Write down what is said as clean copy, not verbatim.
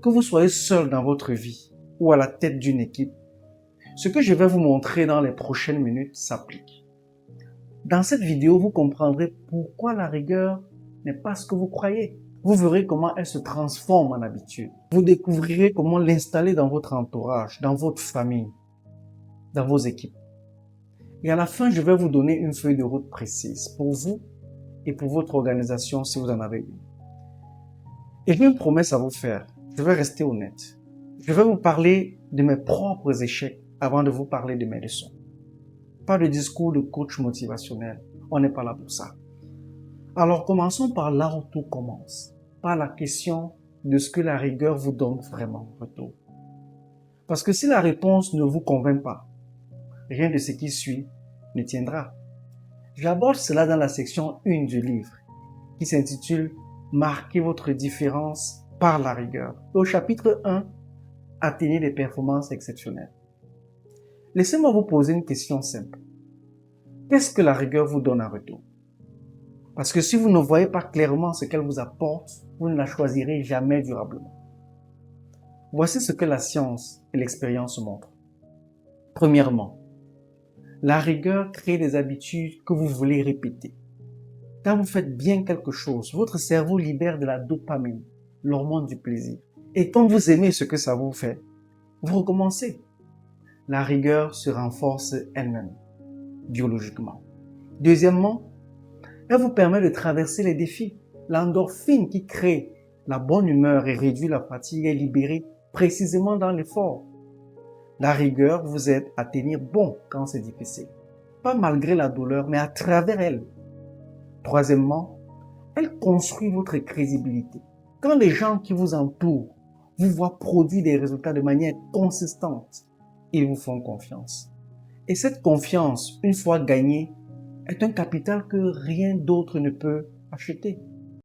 Que vous soyez seul dans votre vie ou à la tête d'une équipe, ce que je vais vous montrer dans les prochaines minutes s'applique. Dans cette vidéo, vous comprendrez pourquoi la rigueur n'est pas ce que vous croyez. Vous verrez comment elle se transforme en habitude. Vous découvrirez comment l'installer dans votre entourage, dans votre famille, dans vos équipes. Et à la fin, je vais vous donner une feuille de route précise pour vous et pour votre organisation si vous en avez une. Et j'ai une promesse à vous faire. Je vais rester honnête. Je vais vous parler de mes propres échecs avant de vous parler de mes leçons. Pas de discours de coach motivationnel. On n'est pas là pour ça. Alors commençons par là où tout commence. Par la question de ce que la rigueur vous donne vraiment en retour. Parce que si la réponse ne vous convainc pas, rien de ce qui suit ne tiendra. J'aborde cela dans la section 1 du livre, qui s'intitule « Marquez votre différence par la rigueur ». Au chapitre 1, « Atteignez des performances exceptionnelles ». Laissez-moi vous poser une question simple. Qu'est-ce que la rigueur vous donne en retour? Parce que si vous ne voyez pas clairement ce qu'elle vous apporte, vous ne la choisirez jamais durablement. Voici ce que la science et l'expérience montrent. Premièrement, la rigueur crée des habitudes que vous voulez répéter. Quand vous faites bien quelque chose, votre cerveau libère de la dopamine, l'hormone du plaisir. Et quand vous aimez ce que ça vous fait, vous recommencez. La rigueur se renforce elle-même, biologiquement. Deuxièmement, elle vous permet de traverser les défis. L'endorphine qui crée la bonne humeur et réduit la fatigue est libérée précisément dans l'effort. La rigueur vous aide à tenir bon quand c'est difficile. Pas malgré la douleur, mais à travers elle. Troisièmement, elle construit votre crédibilité. Quand les gens qui vous entourent vous voient produire des résultats de manière consistante, ils vous font confiance. Et cette confiance, une fois gagnée, est un capital que rien d'autre ne peut acheter.